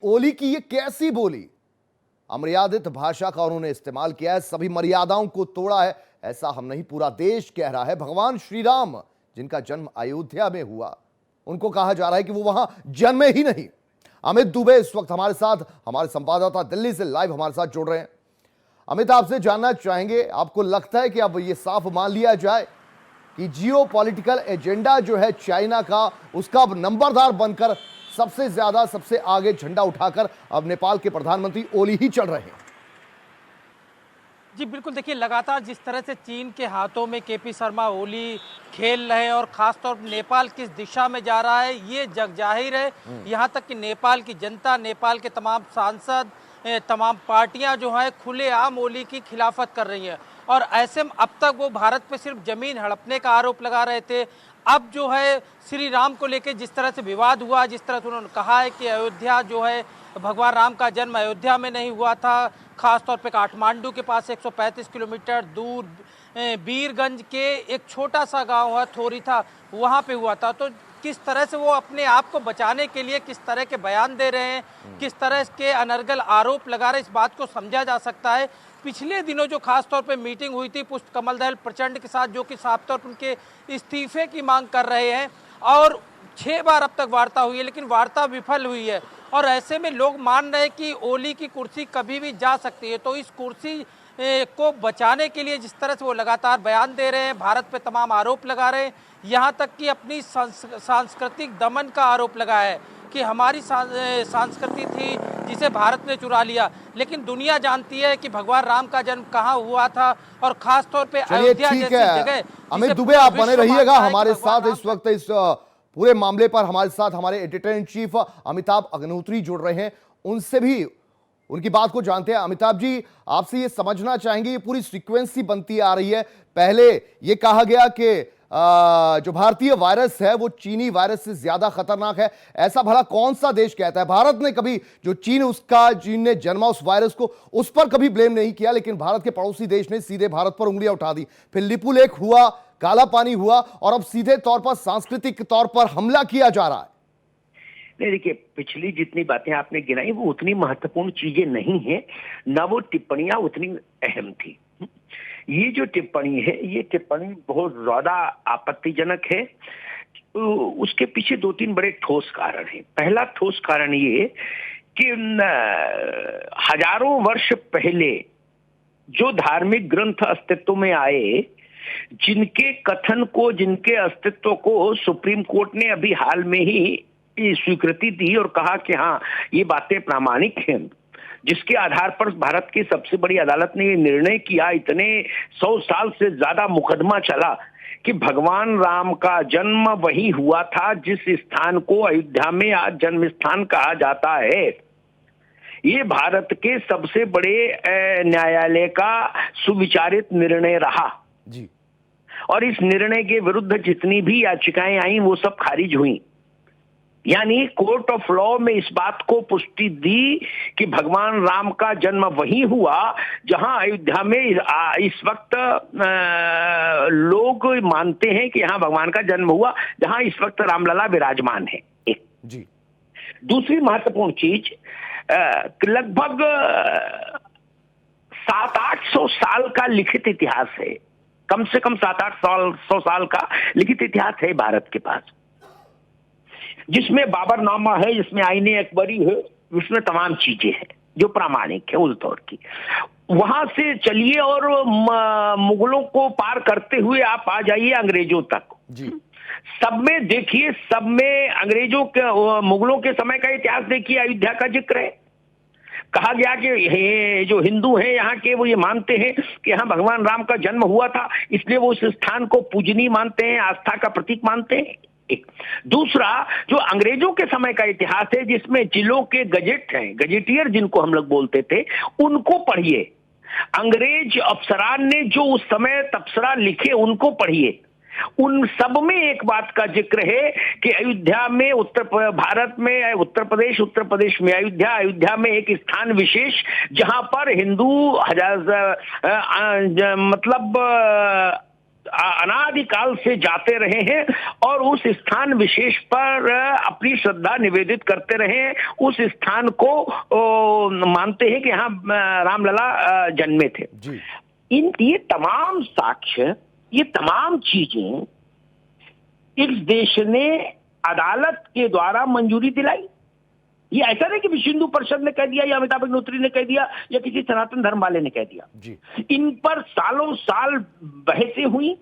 ओली की ये कैसी बोली, अमर्यादित भाषा का उन्होंने इस्तेमाल किया है, सभी मर्यादाओं को तोड़ा है। ऐसा हम नहीं, पूरा देश कह रहा है। भगवान श्री राम जिनका जन्म अयोध्या में हुआ, उनको कहा जा रहा है कि वो वहां जन्मे ही नहीं। अमित दुबे इस वक्त हमारे साथ, हमारे संवाददाता दिल्ली से लाइव हमारे साथ जुड़ रहे हैं। अमित, आपसे जानना चाहेंगे, आपको लगता है कि अब ये साफ मान लिया जाए कि जियो पॉलिटिकल एजेंडा जो है चाइना का, उसका अब नंबरदार बनकर सबसे ज्यादा, सबसे आगे झंडा उठाकर अब नेपाल के प्रधानमंत्री ओली ही चल रहे हैं? जी बिल्कुल, देखिए लगातार जिस तरह से चीन के हाथों में केपी शर्मा ओली खेल रहे हैं और खासतौर पर नेपाल किस दिशा में जा रहा है ये जग जाहिर है। यहाँ तक कि नेपाल की जनता, नेपाल के तमाम सांसद, तमाम पार्टियां जो हैं खुलेआम ओली की खिलाफत कर रही हैं। और ऐसे में अब तक वो भारत पे सिर्फ जमीन हड़पने का आरोप लगा रहे थे। अब जो है श्री राम को लेकर जिस तरह से विवाद हुआ, जिस तरह से उन्होंने कहा है कि अयोध्या जो है, भगवान राम का जन्म अयोध्या में नहीं हुआ था, खासतौर पे काठमांडू के पास 135 किलोमीटर दूर बीरगंज के एक छोटा सा गांव है थोरी था, वहां पे हुआ था। तो किस तरह से वो अपने आप को बचाने के लिए किस तरह के बयान दे रहे हैं, किस तरह के अनर्गल आरोप लगा रहे हैं, इस बात को समझा जा सकता है। पिछले दिनों जो खास तौर पे मीटिंग हुई थी पुष्प कमल दहल प्रचंड के साथ, जो कि साफ तौर पर उनके इस्तीफे की मांग कर रहे हैं, और 6 बार अब तक वार्ता हुई है लेकिन वार्ता विफल हुई है। और ऐसे में लोग मान रहे हैं कि ओली की कुर्सी कभी भी जा सकती है। तो इस कुर्सी को बचाने के लिए जिस तरह से वो लगातार बयान दे रहे हैं, भारत पे तमाम आरोप लगा रहे हैं, यहाँ तक कि अपनी सांस्कृतिक दमन का आरोप लगाया है कि हमारी संस्कृति थी जिसे भारत ने चुरा लिया। लेकिन दुनिया जानती है कि भगवान राम का जन्म कहाँ हुआ था, और खास तौर पे अयोध्या जैसी जगह। अमित दुबे, आप बने रहिएगा हमारे साथ। इस वक्त इस पूरे मामले पर हमारे साथ हमारे editor in chief Amitabh Agnihotri जुड़ रहे हैं, उनसे भी उनकी बात को जानते हैं। अमिताभ जी, आपसे ये समझना चाहेंगे, ये पूरी सीक्वेंस बनती आ रही है। पहले ये कहा गया कि जो भारतीय वायरस है वो चीनी वायरस से ज्यादा खतरनाक है। ऐसा भला कौन सा देश कहता है? भारत ने कभी, जो चीन ने जन्मा उस वायरस को, उस पर कभी ब्लेम नहीं किया, लेकिन भारत के पड़ोसी देश ने सीधे भारत पर उंगलियां उठा दी। फिर लिपुलेख हुआ, काला पानी हुआ, और अब सीधे तौर पर सांस्कृतिक तौर पर हमला किया जा रहा है। नहीं, देखिए, पिछली जितनी बातें आपने गिनाई वो उतनी महत्वपूर्ण चीजें नहीं है, न वो टिप्पणियां उतनी अहम थी। ये जो टिप्पणी है, ये टिप्पणी बहुत ज्यादा आपत्तिजनक है। उसके पीछे 2-3 बड़े ठोस कारण हैं। पहला ठोस कारण ये कि हजारों वर्ष पहले जो धार्मिक ग्रंथ अस्तित्व में आए, जिनके कथन को, जिनके अस्तित्व को सुप्रीम कोर्ट ने अभी हाल में ही स्वीकृति दी और कहा कि हाँ ये बातें प्रामाणिक हैं, जिसके आधार पर भारत की सबसे बड़ी अदालत ने ये निर्णय किया, इतने 100 साल से ज्यादा मुकदमा चला, कि भगवान राम का जन्म वही हुआ था जिस स्थान को अयोध्या में आज जन्म स्थान कहा जाता है। ये भारत के सबसे बड़े न्यायालय का सुविचारित निर्णय रहा जी। और इस निर्णय के विरुद्ध जितनी भी याचिकाएं आई वो सब खारिज हुई। यानी कोर्ट ऑफ लॉ में इस बात को पुष्टि दी कि भगवान राम का जन्म वही हुआ जहां अयोध्या में इस वक्त लोग मानते हैं कि यहाँ भगवान का जन्म हुआ, जहां इस वक्त रामलला विराजमान है। एक जी। दूसरी महत्वपूर्ण चीज, लगभग 700-800 साल का लिखित इतिहास है, कम से कम 700-800 साल का लिखित इतिहास है भारत के पास, जिसमें बाबरनामा है, जिसमें आईने अकबरी है, जिसमें तमाम चीजें हैं जो प्रामाणिक है उस दौर की। वहां से चलिए और मुगलों को पार करते हुए आप आ जाइए अंग्रेजों तक जी। सब में देखिए, सब में अंग्रेजों के, मुगलों के समय का इतिहास देखिए, अयोध्या का जिक्र है। कहा गया कि ये जो हिंदू हैं यहाँ के, वो ये मानते हैं कि यहाँ भगवान राम का जन्म हुआ था, इसलिए वो उस स्थान को पूजनीय मानते हैं, आस्था का प्रतीक मानते हैं। एक दूसरा, जो अंग्रेजों के समय का इतिहास है, जिसमें जिलों के गजेट हैं, गजेटियर जिनको हम लोग बोलते थे, उनको पढ़िए। अंग्रेज अफसरान ने जो उस समय तबसरा लिखे उनको पढ़िए। उन सब में एक बात का जिक्र है कि अयोध्या में, भारत में उत्तर प्रदेश में अयोध्या में एक स्थान विशेष जहां पर हिंदू अनादिकाल से जाते रहे हैं और उस स्थान विशेष पर अपनी श्रद्धा निवेदित करते रहे हैं, उस स्थान को मानते हैं कि यहाँ रामलला जन्मे थे। जी। ये तमाम साक्ष्य, ये तमाम चीजें इस देश ने अदालत के द्वारा मंजूरी दिलाई। ये ऐसा नहीं कि विश्व हिंदू परिषद ने कह दिया या अमिताभ अग्निहोत्री ने कह दिया या किसी सनातन धर्म वाले ने कह दिया। जी। इन पर सालों साल बहसें हुई,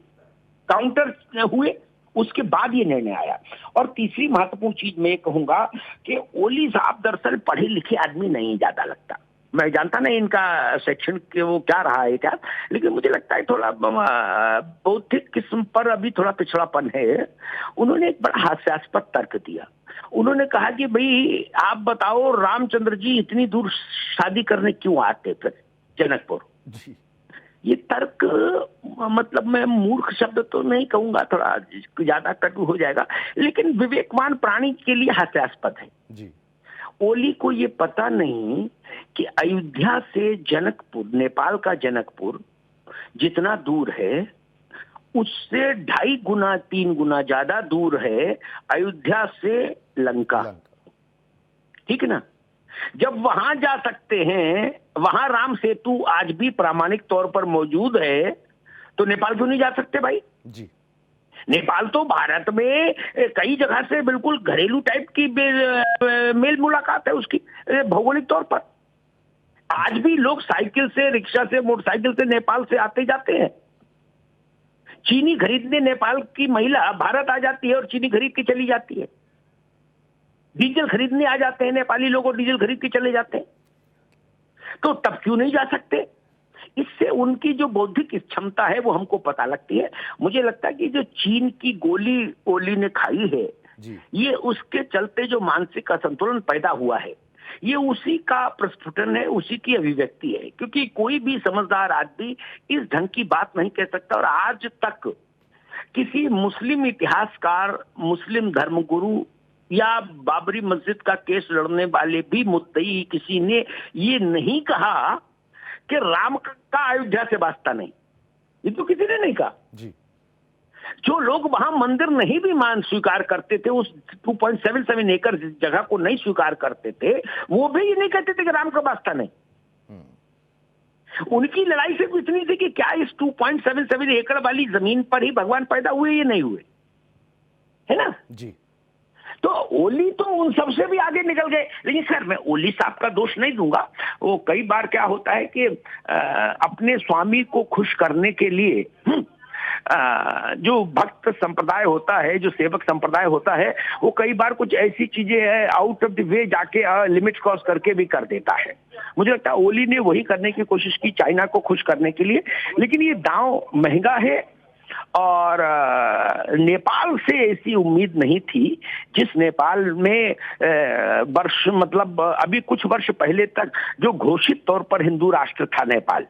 काउंटर हुए, उसके बाद ये निर्णय आया। और तीसरी महत्वपूर्ण चीज मैं कहूंगा कि ओली साहब दरअसल पढ़े लिखे आदमी नहीं ज्यादा लगता। मैं जानता नहीं इनका शैक्षणिक वो क्या रहा है क्या, लेकिन मुझे लगता है थोड़ा बौद्धिक किस्म पर अभी थोड़ा पिछड़ापन है। उन्होंने एक बड़ा हास्यास्पद तर्क दिया। उन्होंने कहा कि भाई आप बताओ रामचंद्र जी इतनी दूर शादी करने क्यों आते फिर जनकपुर। जी। ये तर्क मतलब मैं मूर्ख शब्द तो नहीं कहूंगा, थोड़ा ज्यादा कटु हो जाएगा, लेकिन विवेकवान प्राणी के लिए हास्यास्पद है। जी। ओली को ये पता नहीं कि अयोध्या से जनकपुर, नेपाल का जनकपुर जितना दूर है उससे 2.5 गुना 3 गुना ज्यादा दूर है अयोध्या से लंका। ठीक है ना। जब वहां जा सकते हैं, वहां राम सेतु आज भी प्रामाणिक तौर पर मौजूद है, तो नेपाल क्यों नहीं जा सकते भाई? जी। नेपाल तो भारत में कई जगह से बिल्कुल घरेलू टाइप की मेल मुलाकात है उसकी भौगोलिक तौर पर। आज भी लोग साइकिल से, रिक्शा से, मोटरसाइकिल से नेपाल से आते जाते हैं। चीनी खरीदने नेपाल की महिला भारत आ जाती है और चीनी खरीद के चली जाती है। डीजल खरीदने आ जाते हैं नेपाली लोग और डीजल खरीद के चले जाते हैं। तो तब क्यों नहीं जा सकते? इससे उनकी जो बौद्धिक क्षमता है वो हमको पता लगती है। मुझे लगता है कि जो चीन की गोली ओली ने खाई है जी। ये उसके चलते जो मानसिक असंतुलन पैदा हुआ है, ये उसी का प्रस्फुटन है, उसी की अभिव्यक्ति है। क्योंकि कोई भी समझदार आदमी इस ढंग की बात नहीं कह सकता। और आज तक किसी मुस्लिम इतिहासकार, मुस्लिम धर्मगुरु या बाबरी मस्जिद का केस लड़ने वाले भी मुद्दई किसी ने ये नहीं कहा कि राम का अयोध्या से वास्ता नहीं। ये तो किसी ने नहीं कहा जी। जो लोग वहां मंदिर नहीं भी मान स्वीकार करते थे, उस 2.77 एकड़ जगह को नहीं स्वीकार करते थे, वो भी ये नहीं कहते थे कि राम का वास्ता नहीं। उनकी लड़ाई सिर्फ इतनी थी कि क्या इस 2.77 एकड़ वाली जमीन पर ही भगवान पैदा हुए या नहीं हुए, है ना जी। तो ओली तो उन सबसे भी आगे निकल गए। लेकिन सर मैं ओली साहब का दोष नहीं दूंगा। वो कई बार क्या होता है कि अपने स्वामी को खुश करने के लिए जो भक्त संप्रदाय होता है, जो सेवक संप्रदाय होता है, वो कई बार कुछ ऐसी चीजें आउट ऑफ द वे जाके लिमिट क्रॉस करके भी कर देता है। मुझे लगता है ओली ने वही करने की कोशिश की चाइना को खुश करने के लिए, लेकिन ये दांव महंगा है। और नेपाल से ऐसी उम्मीद नहीं थी, जिस नेपाल में वर्ष मतलब अभी कुछ वर्ष पहले तक जो घोषित तौर पर हिंदू राष्ट्र था नेपाल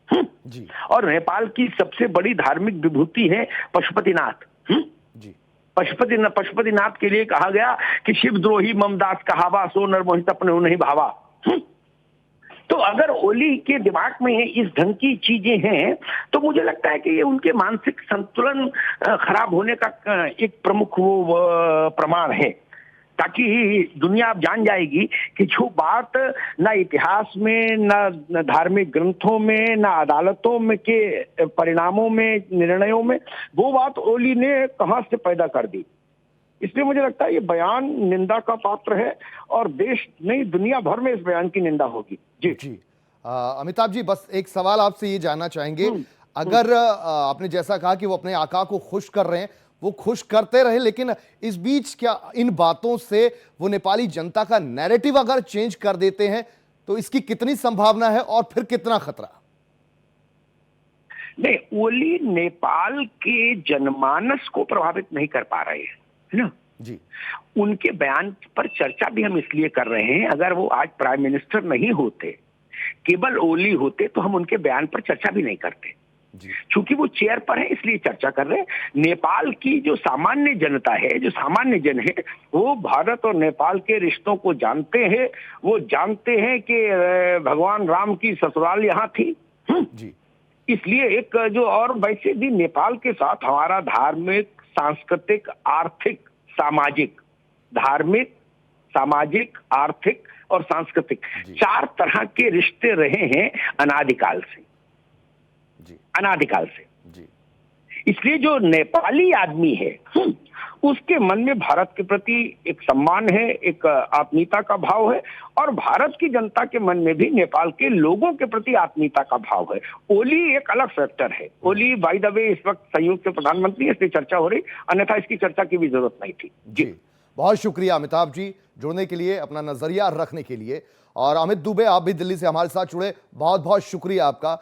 जी। और नेपाल की सबसे बड़ी धार्मिक विभूति है पशुपतिनाथ जी। पशुपतिनाथ के लिए कहा गया कि शिवद्रोही ममदास कहावा, सो नर मोहित अपने नहीं भावा। तो अगर ओली के दिमाग में इस ढंग की चीजें हैं, तो मुझे लगता है कि ये उनके मानसिक संतुलन खराब होने का एक प्रमुख वो प्रमाण है। ताकि दुनिया अब जान जाएगी कि जो बात ना इतिहास में, ना धार्मिक ग्रंथों में, ना अदालतों में के परिणामों में, निर्णयों में, वो बात ओली ने कहां से पैदा कर दी। इसलिए मुझे लगता है ये बयान निंदा का पात्र है और देश नहीं दुनिया भर में इस बयान की निंदा होगी जी जी। अमिताभ जी, बस एक सवाल आपसे ये जानना चाहेंगे, अगर आपने जैसा कहा कि वो अपने आका को खुश कर रहे हैं, वो खुश करते रहे, लेकिन इस बीच क्या इन बातों से वो नेपाली जनता का नैरेटिव अगर चेंज कर देते हैं तो इसकी कितनी संभावना है और फिर कितना खतरा? नहीं, ओली नेपाल के जनमानस को प्रभावित नहीं कर पा रहे हैं, है ना जी। उनके बयान पर चर्चा भी हम इसलिए कर रहे हैं, अगर वो आज प्राइम मिनिस्टर नहीं होते, केवल ओली होते, तो हम उनके बयान पर चर्चा भी नहीं करते। चूंकि वो चेयर पर है इसलिए चर्चा कर रहे हैं। नेपाल की जो सामान्य जनता है, जो सामान्य जन है, वो भारत और नेपाल के रिश्तों को जानते हैं। वो जानते हैं कि भगवान राम की ससुराल यहाँ थी जी। इसलिए एक जो, और वैसे भी नेपाल के साथ हमारा धार्मिक, सांस्कृतिक, आर्थिक, सामाजिक, धार्मिक, सामाजिक, आर्थिक और सांस्कृतिक जी। 4 तरह के रिश्ते रहे हैं अनादिकाल से, जी अनादिकाल से। जी इसलिए जो नेपाली आदमी है उसके मन में भारत के प्रति एक सम्मान है, एक आत्मीयता का भाव है, और भारत की जनता के मन में भी नेपाल के लोगों के प्रति आत्मीयता का भाव है। ओली एक अलग फैक्टर है। ओली बाय द वे इस वक्त संयुक्त प्रधानमंत्री, इसलिए चर्चा हो रही, अन्यथा इसकी चर्चा की भी जरूरत नहीं थी। जी बहुत शुक्रिया अमिताभ जी, जुड़ने के लिए, अपना नजरिया रखने के लिए। और अमित दुबे, आप भी दिल्ली से हमारे साथ जुड़े, बहुत बहुत शुक्रिया आपका।